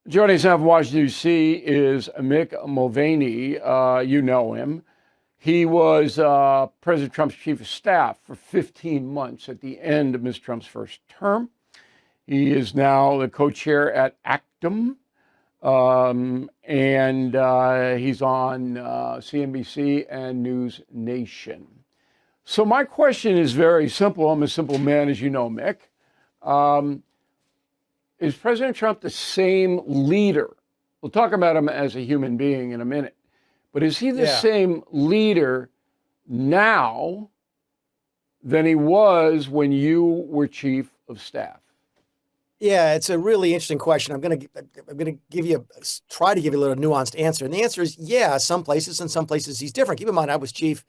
Joining us now from Washington, D.C. is Mick Mulvaney. You know him. He was President Trump's chief of staff for 15 months at the end of Ms. Trump's first term. He is now the co-chair at Actum, and he's on CNBC and News Nation. So my question is very simple. I'm a simple man, as you know, Mick. Is President Trump the same leader? We'll talk about him as a human being in a minute. But is he the same leader now than he was when you were chief of staff? Yeah, it's a really interesting question. I'm going to try to give you a little nuanced answer. And the answer is, yeah, some places and some places he's different. Keep in mind, I was chief,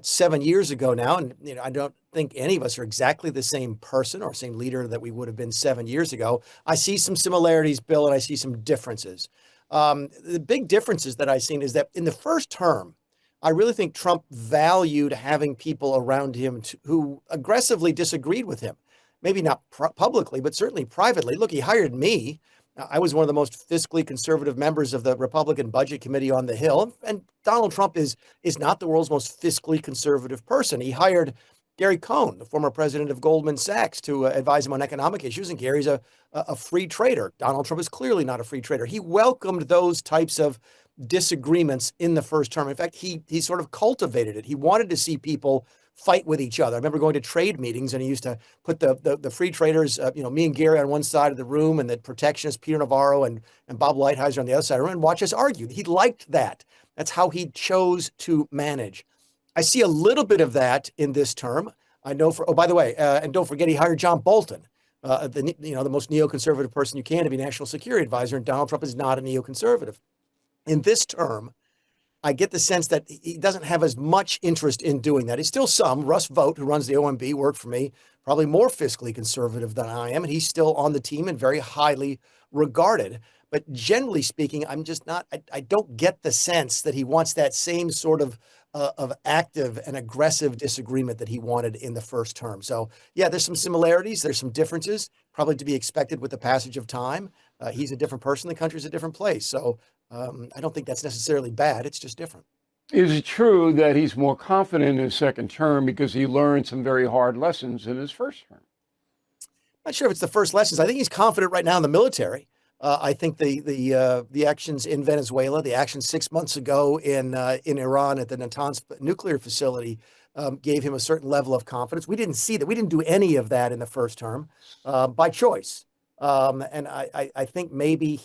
7 years ago now. And, I don't think any of us are exactly the same person or same leader that we would have been 7 years ago. I see some similarities, Bill, and I see some differences. The big differences that I've seen is that in the first term, I really think Trump valued having people around him who aggressively disagreed with him. Maybe not publicly, but certainly privately. Look, he hired me. I was one of the most fiscally conservative members of the Republican Budget Committee on the Hill. And Donald Trump is not the world's most fiscally conservative person. He hired Gary Cohn, the former president of Goldman Sachs, to advise him on economic issues. And Gary's a free trader. Donald Trump is clearly not a free trader. He welcomed those types of disagreements in the first term. In fact, he sort of cultivated it. He wanted to see people fight with each other. I remember going to trade meetings, and he used to put the free traders, me and Gary on one side of the room, and the protectionists, Peter Navarro and Bob Lighthizer on the other side of the room, and watch us argue. He liked that. That's how he chose to manage. I see a little bit of that in this term. I know by the way, and don't forget, he hired John Bolton, the most neoconservative person you can to be national security advisor, and Donald Trump is not a neoconservative. In this term, I get the sense that he doesn't have as much interest in doing that. He's still some. Russ Vought, who runs the OMB, worked for me, probably more fiscally conservative than I am, and he's still on the team and very highly regarded. But generally speaking, I'm just not, I don't get the sense that he wants that same sort of active and aggressive disagreement that he wanted in the first term. So yeah, there's some similarities. There's some differences, probably to be expected with the passage of time. He's a different person. The country's a different place. So I don't think that's necessarily bad. It's just different. Is it true that he's more confident in his second term because he learned some very hard lessons in his first term? I'm not sure if it's the first lessons. I think he's confident right now in the military. I think the actions in Venezuela, the actions 6 months ago in Iran at the Natanz nuclear facility, gave him a certain level of confidence. We didn't see that. We didn't do any of that in the first term by choice. And I think maybe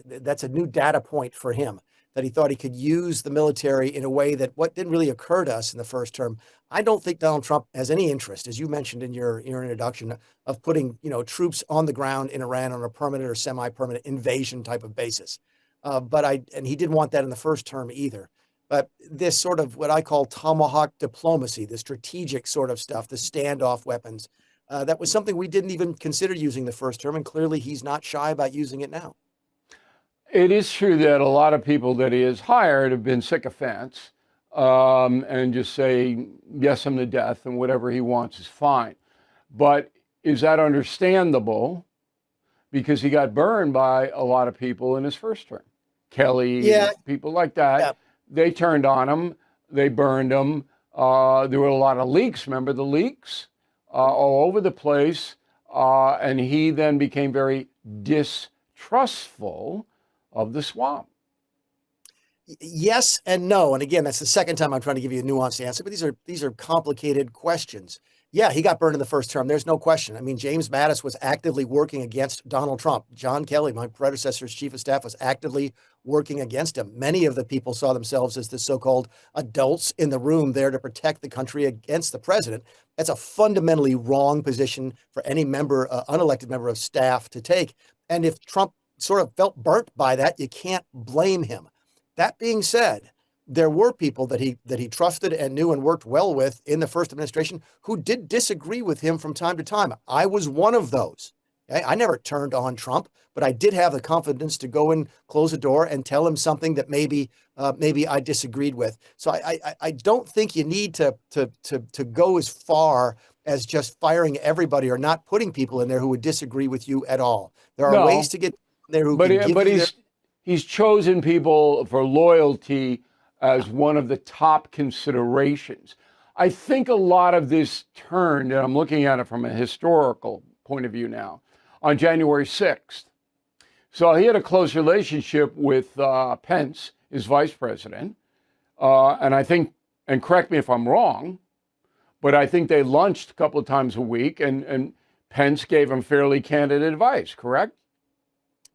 that's a new data point for him, that he thought he could use the military in a way that what didn't really occur to us in the first term. I don't think Donald Trump has any interest, as you mentioned in your introduction, of putting troops on the ground in Iran on a permanent or semi-permanent invasion type of basis. And he didn't want that in the first term either. But this sort of what I call tomahawk diplomacy, the strategic sort of stuff, the standoff weapons, that was something we didn't even consider using the first term, and clearly he's not shy about using it now. It is true that a lot of people that he has hired have been sycophants and just say, yes, him to death, and whatever he wants is fine. But is that understandable? Because he got burned by a lot of people in his first term. Kelly, people like that. Yeah. They turned on him. They burned him. There were a lot of leaks. Remember the leaks? All over the place. And he then became very distrustful of the swamp. Yes and no. And again, that's the second time I'm trying to give you a nuanced answer, but these are complicated questions. Yeah, he got burned in the first term. There's no question. I mean, James Mattis was actively working against Donald Trump. John Kelly, my predecessor's chief of staff, was actively working against him. Many of the people saw themselves as the so-called adults in the room there to protect the country against the president. That's a fundamentally wrong position for any unelected member of staff to take. And if Trump sort of felt burnt by that, you can't blame him. That being said, there were people that he trusted and knew and worked well with in the first administration who did disagree with him from time to time. I was one of those. Okay? I never turned on Trump, but I did have the confidence to go and close the door and tell him something that maybe I disagreed with. So I don't think you need to go as far as just firing everybody or not putting people in there who would disagree with you at all. There are ways to get there who But can give you their. he's chosen people for loyalty as one of the top considerations. I think a lot of this turned, and I'm looking at it from a historical point of view now, on January 6th. So he had a close relationship with Pence, his vice president, and I think, and correct me if I'm wrong, but I think they lunched a couple of times a week, and Pence gave him fairly candid advice. Correct?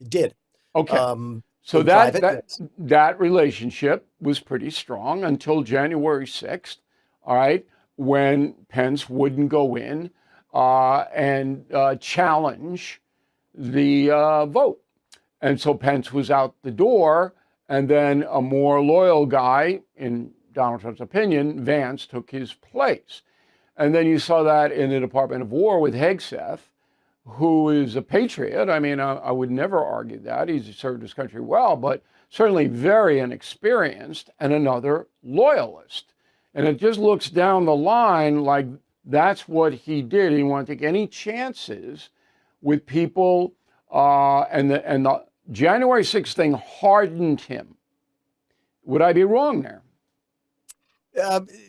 Did. Okay. So In that private, that yes. that relationship was pretty strong until January 6th, all right, when Pence wouldn't go in and challenge the vote. And so Pence was out the door, and then a more loyal guy, in Donald Trump's opinion, Vance, took his place. And then you saw that in the Department of War with Hegseth, who is a patriot. I mean, I would never argue that. He's served his country well, but certainly very inexperienced and another loyalist. And it just looks down the line like that's what he did. He didn't want to take any chances with people, and the January 6th thing hardened him. Would I be wrong there?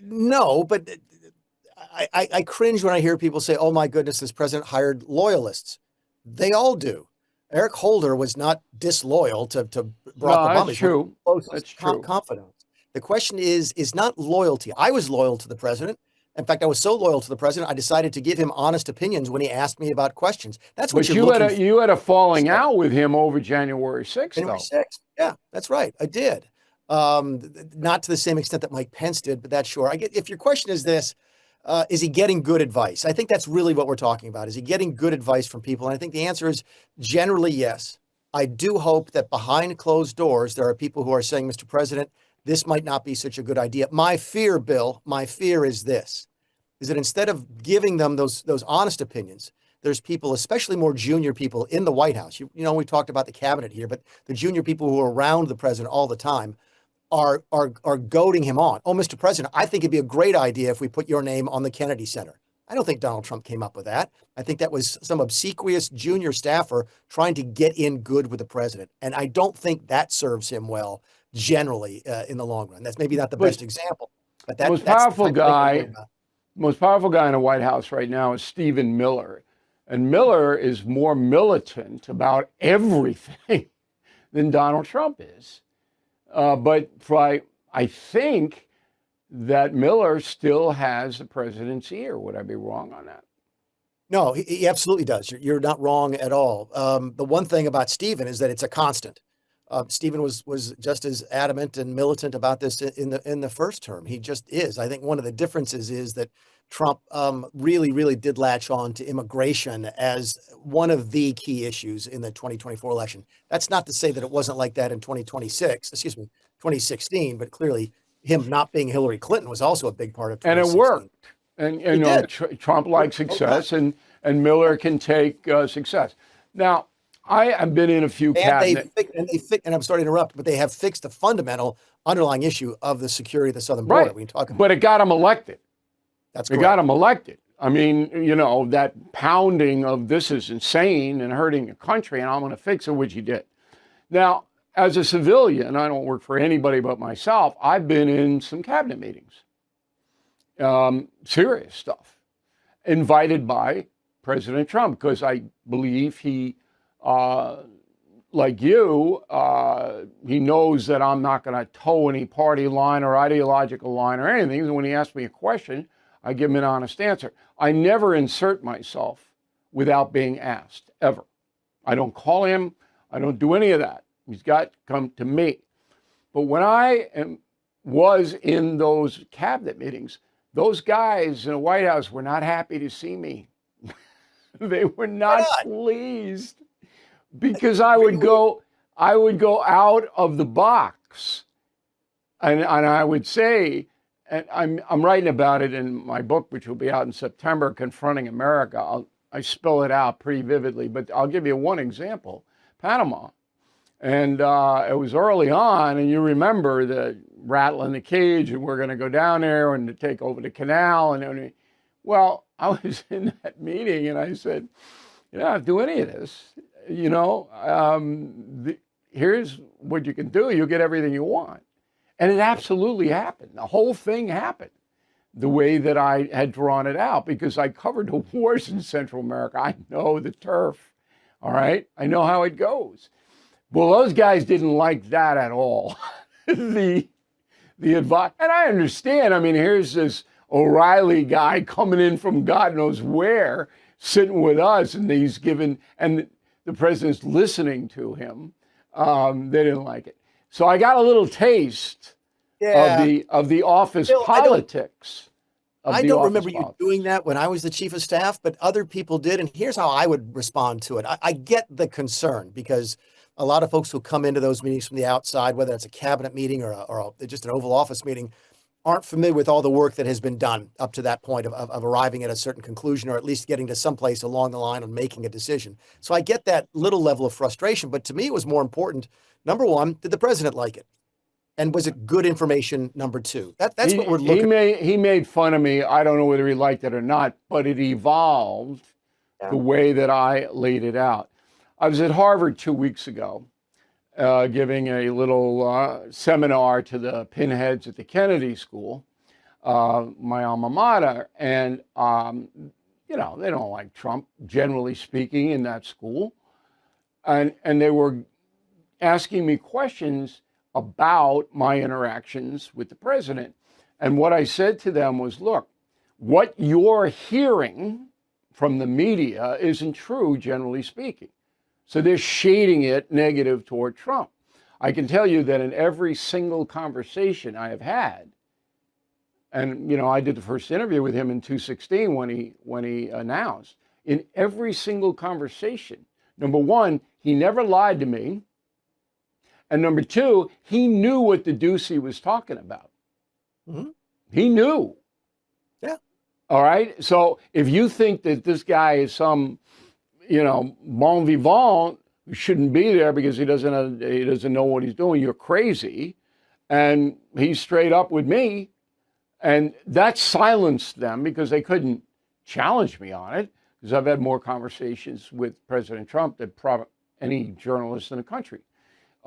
No, but I cringe when I hear people say, "Oh my goodness, this president hired loyalists." They all do. Eric Holder was not disloyal to Barack Obama. That's true. That's true. Confidence. The question is not loyalty. I was loyal to the president. In fact, I was so loyal to the president, I decided to give him honest opinions when he asked me about questions. That's what But you're looking for. you had a falling out with him over January 6th, January though. 6th. Yeah, that's right. I did. Not to the same extent that Mike Pence did, but that's sure. If your question is this, is he getting good advice? I think that's really what we're talking about. Is he getting good advice from people? And I think the answer is generally yes. I do hope that behind closed doors, there are people who are saying, Mr. President, this might not be such a good idea. My fear, Bill, my fear is this, is that instead of giving them those honest opinions, there's people, especially more junior people in the White House. You know, we talked about the cabinet here, but the junior people who are around the president all the time are goading him on. Oh, Mr. President, I think it'd be a great idea if we put your name on the Kennedy Center. I don't think Donald Trump came up with that. I think that was some obsequious junior staffer trying to get in good with the president. And I don't think that serves him well generally in the long run. That's maybe not the best example, but that's most powerful guy in the White House right now is Stephen Miller. And Miller is more militant about everything than Donald Trump is. But I think that Miller still has the president's ear. Would I be wrong on that? No, he absolutely does. You're not wrong at all. The one thing about Stephen is that it's a constant. Stephen was just as adamant and militant about this in the first term. He just is. I think one of the differences is that Trump really did latch on to immigration as one of the key issues in the 2024 election. That's not to say that it wasn't like that in 2016, but clearly him not being Hillary Clinton was also a big part of 2016. And it worked. And you know, Trump likes success, and Miller can take success. Now, I have been in a few cabinet. And I'm sorry to interrupt, but they have fixed the fundamental underlying issue of the security of the southern border. Right. We can talk about. But it got him elected. That's correct. It got him elected. I mean, you know, that pounding of this is insane and hurting the country, and I'm going to fix it, which he did. Now, as a civilian, I don't work for anybody but myself. I've been in some cabinet meetings, serious stuff, invited by President Trump, because I believe he, like you, he knows that I'm not going to toe any party line or ideological line or anything. And when he asks me a question, I give him an honest answer. I never insert myself without being asked, ever. I don't call him. I don't do any of that. He's got to come to me. But when I was in those cabinet meetings, those guys in the White House were not happy to see me. They were not pleased, because I would go out of the box, and I would say, and I'm writing about it in my book, which will be out in September, Confronting America. I spell it out pretty vividly, but I'll give you one example: Panama. And it was early on, and you remember the rattling the cage, and we're going to go down there and to take over the canal. And well, I was in that meeting, and I said, you don't have to do any of this. you know, here's what you can do. You'll get everything you want. And it absolutely happened. The whole thing happened the way that I had drawn it out because I covered the wars in Central America. I know the turf. All right. I know how it goes. Well, those guys didn't like that at all. the advice, and I understand. I mean, here's this O'Reilly guy coming in from God knows where, sitting with us, and he's given, and the president's listening to him. They didn't like it, so I got a little taste of the office Bill, politics. I don't remember you doing that when I was the chief of staff, but other people did. And here's how I would respond to it. I get the concern because a lot of folks who come into those meetings from the outside, whether it's a cabinet meeting or just an Oval Office meeting, aren't familiar with all the work that has been done up to that point of arriving at a certain conclusion, or at least getting to someplace along the line of making a decision. So I get that little level of frustration. But to me, it was more important. Number one, did the president like it? And was it good information? Number two, that's what we're looking at. He made fun of me. I don't know whether he liked it or not, but it evolved the way that I laid it out. I was at Harvard 2 weeks ago, giving a little seminar to the pinheads at the Kennedy School, my alma mater, and you know, they don't like Trump, generally speaking, in that school, and they were asking me questions about my interactions with the president. And what I said to them was, look, what you're hearing from the media isn't true, generally speaking. So they're shading it negative toward Trump. I can tell you that in every single conversation I have had, and you know, I did the first interview with him in 2016 when he announced, in every single conversation, number one, he never lied to me. And number two, he knew what the deuce he was talking about. Mm-hmm. He knew. Yeah. All right. So if you think that this guy is some, you know, bon vivant who shouldn't be there because he doesn't know what he's doing, you're crazy. And he's straight up with me. And that silenced them because they couldn't challenge me on it, because I've had more conversations with President Trump than any journalist in the country.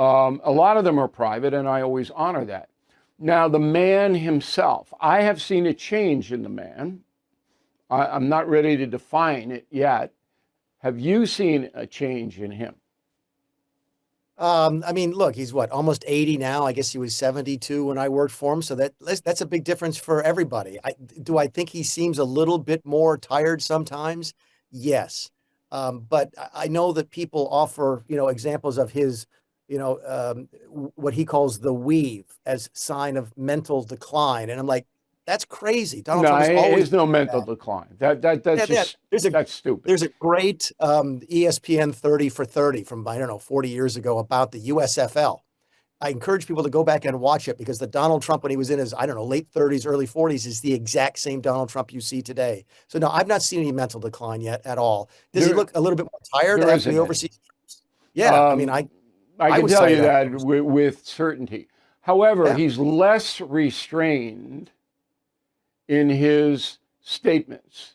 A lot of them are private, and I always honor that. Now, the man himself, I have seen a change in the man. I'm not ready to define it yet. Have you seen a change in him? I mean, look, he's what, almost 80 now. I guess he was 72 when I worked for him. So that's a big difference for everybody. Do I think he seems a little bit more tired sometimes? Yes. But I know that people offer, you know, examples of his, you know, what he calls the weave as sign of mental decline. And I'm like, that's crazy. Donald Trump is always there's no mental decline. That's stupid. There's a great ESPN 30 for 30 from, I don't know, 40 years ago about the USFL. I encourage people to go back and watch it because the Donald Trump when he was in his, I don't know, late 30s, early 40s is the exact same Donald Trump you see today. So no, I've not seen any mental decline yet at all. Does he look a little bit more tired after the overseas trips? Yeah, I mean, I can tell you that with certainty. However, he's less restrained in his statements,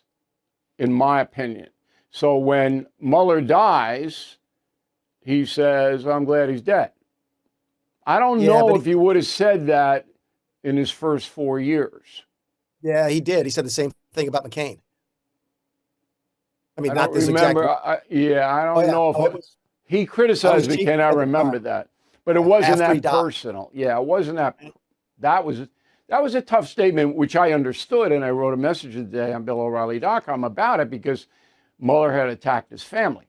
in my opinion. So when Mueller dies, he says, I'm glad he's dead. I don't know if he would have said that in his first 4 years. Yeah, he did. He said the same thing about McCain. I mean, not this exact. I don't know if he criticized McCain. I remember that, but it wasn't that personal. Yeah, it wasn't that. That was a tough statement, which I understood, and I wrote a message today on BillO'Reilly.com about it because Mueller had attacked his family,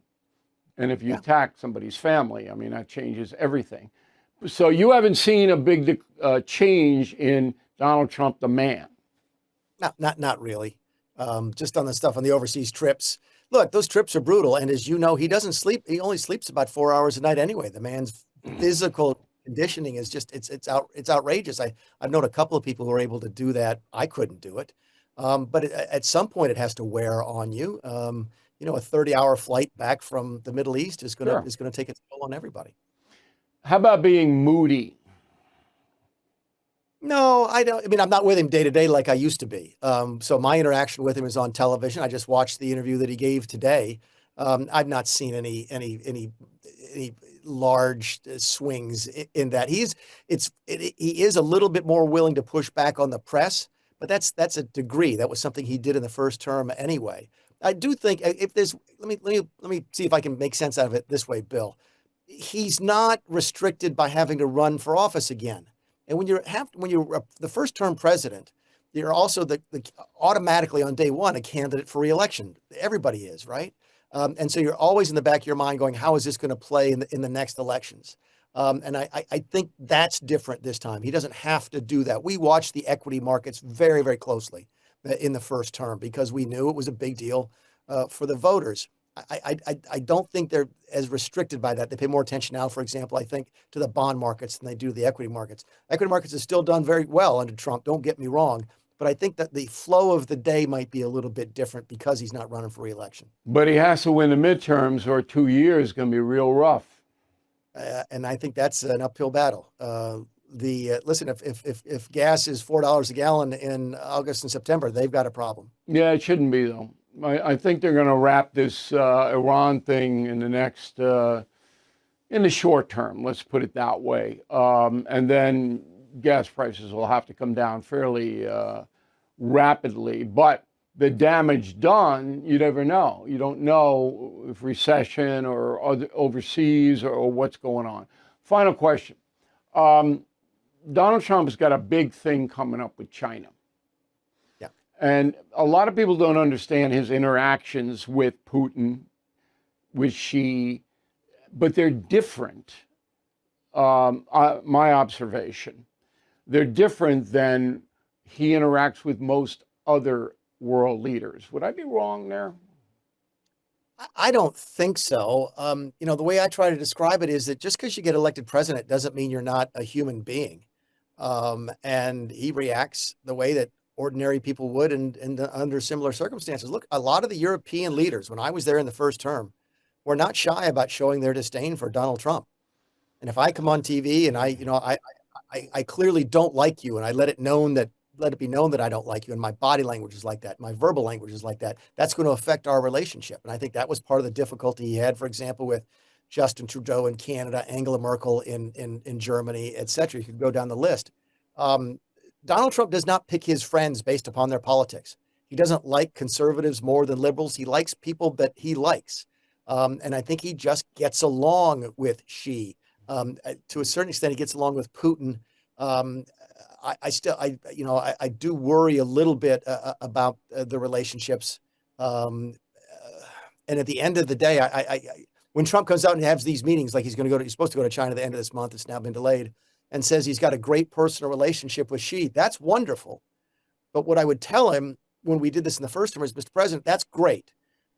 and if you attack somebody's family, I mean that changes everything. So you haven't seen a big change in Donald Trump, the man? Not really. Just on the stuff on the overseas trips. Look, those trips are brutal, and as you know, he doesn't sleep. He only sleeps about 4 hours a night anyway. The man's physical conditioning is just it's outrageous. I've known a couple of people who are able to do that. I couldn't do it, but at some point it has to wear on you. You know, a 30-hour flight back from the Middle East is gonna take its toll on everybody. How about being moody? No, I don't. I mean, I'm not with him day to day like I used to be. So my interaction with him is on television. I just watched the interview that he gave today. I've not seen any large swings in that. He is a little bit more willing to push back on the press, but that's a degree. That was something he did in the first term anyway. I do think if there's let me see if I can make sense out of it this way, Bill. He's not restricted by having to run for office again. And when you're the first term president, you're also the automatically on day one a candidate for reelection. Everybody is, right? And so you're always in the back of your mind going, how is this going to play in the next elections? And I think that's different this time. He doesn't have to do that. We watched the equity markets very, very closely in the first term because we knew it was a big deal for the voters. I don't think they're as restricted by that. They pay more attention now, for example, I think, to the bond markets than they do the equity markets. Equity markets have still done very well under Trump, don't get me wrong. But I think that the flow of the day might be a little bit different because he's not running for reelection. But he has to win the midterms, or 2 years is going to be real rough. And I think that's an uphill battle. Listen, if gas is $4 a gallon in August and September, they've got a problem. Yeah, it shouldn't be though. I think they're going to wrap this Iran thing in the short term. Let's put it that way. And then gas prices will have to come down fairly rapidly. But the damage done, you never know. You don't know if recession or overseas or what's going on. Final question. Donald Trump has got a big thing coming up with China. Yeah. And a lot of people don't understand his interactions with Putin, with Xi, but they're different. My observation. They're different than he interacts with most other world leaders. Would I be wrong there? I don't think so. The way I try to describe it is that just because you get elected president doesn't mean you're not a human being. And he reacts the way that ordinary people would and under similar circumstances. Look, a lot of the European leaders, when I was there in the first term, were not shy about showing their disdain for Donald Trump. And if I come on TV and I clearly don't like you, and I let it be known that I don't like you, and my body language is like that, my verbal language is like that, that's going to affect our relationship. And I think that was part of the difficulty he had, for example, with Justin Trudeau in Canada, Angela Merkel in Germany, et cetera. You could go down the list. Donald Trump does not pick his friends based upon their politics. He doesn't like conservatives more than liberals. He likes people that he likes. And I think he just gets along with Xi. To a certain extent, he gets along with Putin. I do worry a little bit about the relationships. And at the end of the day, when Trump comes out and has these meetings, like he's supposed to go to China at the end of this month, it's now been delayed, and says he's got a great personal relationship with Xi. That's wonderful. But what I would tell him when we did this in the first term is, Mr. President, that's great.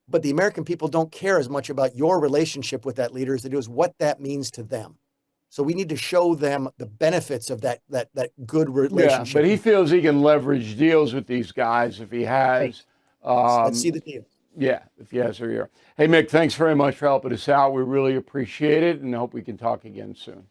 But the American people don't care as much about your relationship with that leader as they do is what that means to them. So we need to show them the benefits of that good relationship. Yeah, but he feels he can leverage deals with these guys if he has. Let's see the deal. Yeah, if he has their ear. Hey, Mick, thanks very much for helping us out. We really appreciate it and hope we can talk again soon.